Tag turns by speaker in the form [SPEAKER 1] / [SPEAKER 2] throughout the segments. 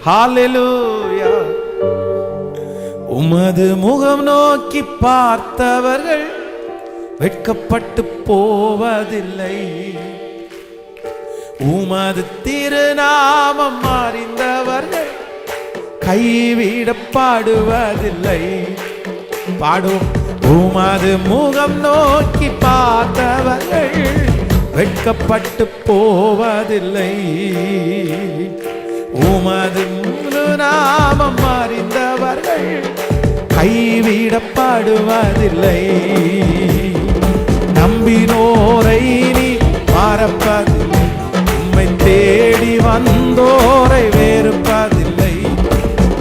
[SPEAKER 1] ஹல்லேலூயா. உமது முகம் நோக்கி பார்த்தவர்கள் வெட்கப்பட்டு போவதில்லை. உமது திருநாமம் அறிந்தவர்கள் கைவிடப்படுவதில்லை. பாடும். உமது முகம் நோக்கி பார்த்தவர்கள் வெட்கப்பட்டு போவதில்லை. உமது நாமம் அறிந்தவர்கள் கைவிடப்படுவதில்லை. நம்பினோரை நீ மறப்பதில்லை. உம்மை தேடி வந்தோரை வெறுப்பதில்லை.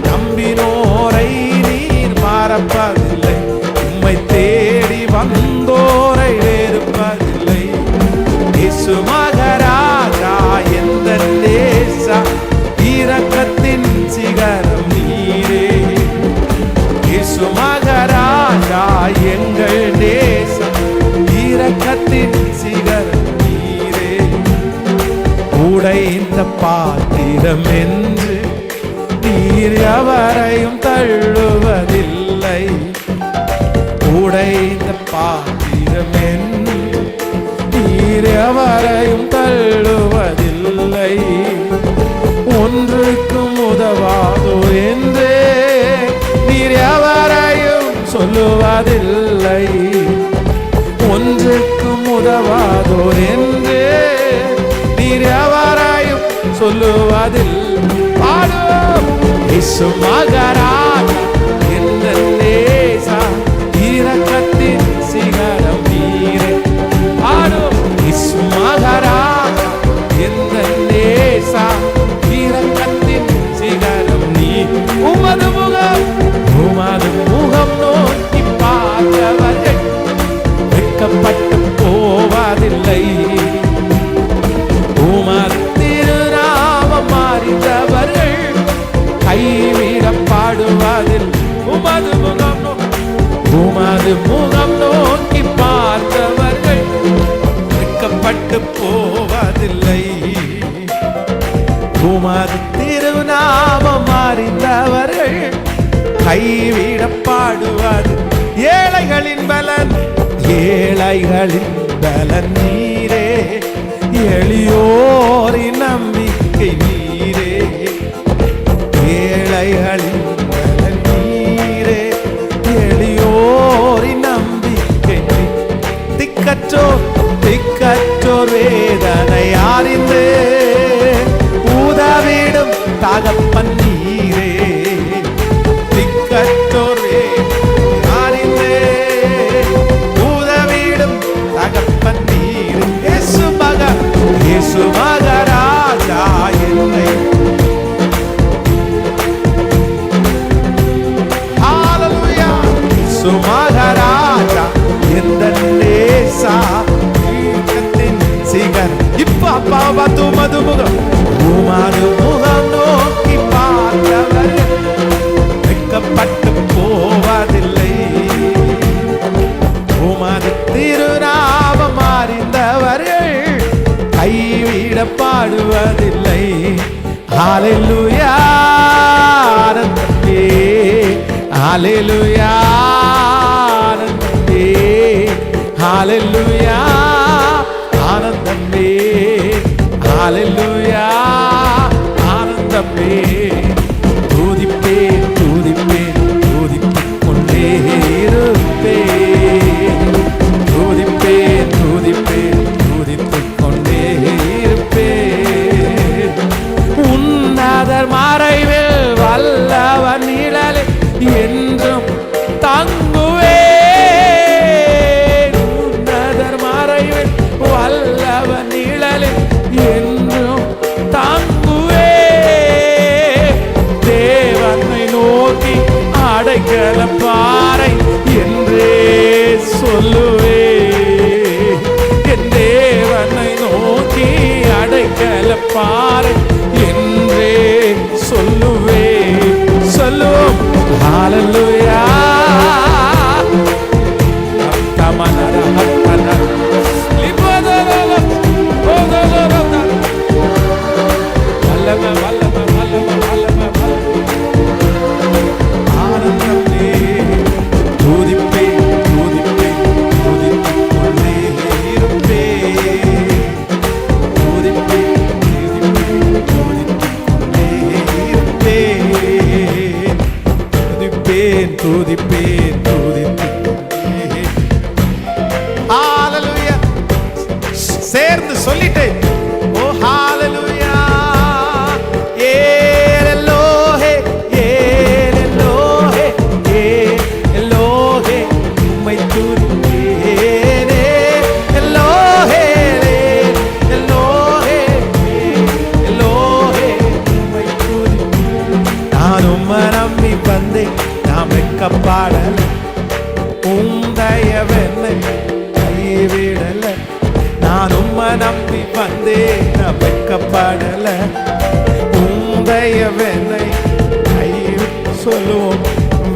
[SPEAKER 1] நம்பினோரை நீர் மறப்பதில்லை. உம்மை தேடி வந்தோரை வெறுப்பதில்லை. இயேசு மகராஜா எந்த நேசா இரக்கத்தின் சிகரம் நீரே. இயேசு மகராஜா எங்கள் நேசம் இரக்கத்தின் சிகரம் நீரே. உடைந்த பாத்திரம் என்று நீர் எவரையும் தள்ளுவதில்லை. உடைந்த பாத்திரம் என்று நீர் எவரையும் தள்ளுவதில்லை. ஒன்றுக்கும் உதவாதோ என்றே நீர் எவரையும் சொல்லுவதில்லை. ஒன்றுக்கும் உதவாதோ என்றே நீர் எவரையும் சொல்லுவதில்லை. இயேசு மகராஜா எந்த நேசா இரக்கத்தின் சிகரம் நீரே. இயேசு மகராஜா எந்த நேசா இரக்கத்தின் சிகரம் நீ. உமது முகம் நோக்கி பார்த்தவர்கள் வெட்கப்பட்டு போவதில்லை. உமது திருநாமம் அறிந்தவர்கள் கைவிடப்படுவதில்லை. உமது முகம் நோக்கி பார்த்தவர்கள் வெட்கப்பட்டு போவதில்லை. உமது திருநாமம் அறிந்தவர்கள் கைவிடப்படுவது. ஏழைகளின் பலன் நீரே. எளியோரின் நம்பிக்கை நீரே. ஏழைகளின் பலன் நீரே. எளியோரின் நம்பிக்கை. திக்கற்றோர் வேதனை அறிந்து உதவிடும் தகப்பன் நீரே. திக்கற்றோர் அறிந்து உதவிடும் தகப்பன் நீரே. இயேசு மகராஜா என்னை. ஹல்லேலூயா. இயேசு மகராஜா எந்த நேசா இரக்கத்தின் சிகரம். இப்ப அப்பா பார்த்து உமது முகம் நோக்கி பார்த்தவர்கள் வெட்கப்பட்டு போவதில்லை. உமது திருநாமம் அறிந்தவர்கள் கைவிடப்படுவதில்லை. ஹல்லேலூயா. ஆனந்தமே. ஹல்லேலூயா. ஆனந்தமே. ஹல்லேலூயா. ஆனந்தமே. ஹல்லேலூயா. ஆனந்தமே. துதிப்பேன் துதிப்பேன் துதித்துக் கொண்டே இருப்பேன். துதிப்பேன் துதிப்பேன் துதித்துக் கொண்டே இருப்பேன். உன்னதர் மறைவில் வல்லவர் நிழலில் என்றும் தங்குவேன். உன்னதர் மறைவில் வல்லவர் நிழலில் என்றும் தங்குவேன். தேவனை நோக்கி அடைக்கல பாறை என்றே சொல்லுவேன். என் தேவனை நோக்கி அடைக்கல பாறை என்றே சொல்லுவேன். சொல்லுவோம். ஹல்லேலூயா. வல்லமை வல்லமை வல்லமை வல்லமை துதிப்பேன் துதிப்பேன். ஹalleluya. சேர்ந்து சொல்லிட்டு ஓ ஹalleluya. எலோஹே எலோஹே எலோஹே உம்மை துதிப்பேனே. எலோஹே எலோஹே எலோஹே உம்மை துதிப்பேன். நான் உம்மை நம்பி வந்தேன், நான் வெட்கப்படல. உந்தயவென்னை கைவிடல. நான் உம்மை நம்பி வந்தேன், நான் வெட்கப்படல. உந்தயவென்னை சொல்லுவோம்.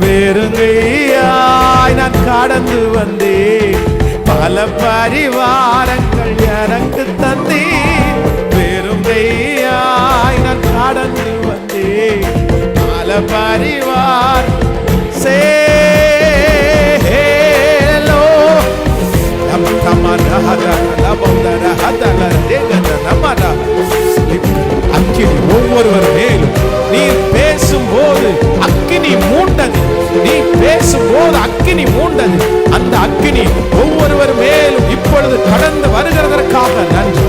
[SPEAKER 1] வெறுங்கையாய் நான் கடந்து வந்தேன், பல பரிவாரங்கள் எனக்கு தந்தேன். வெறுங்கையாய் நான் கடந்து வந்தேன், பல பரிவார் அக்கினி ஒவ்வொருவர் மேலும் நீர் பேசும்போது அக்கினி மூண்டது. நீ பேசும்போது அக்கினி மூண்டது. அந்த அக்கினி ஒவ்வொருவர் மேலும் இப்பொழுது கடந்து வருகிறதற்காக நன்றி.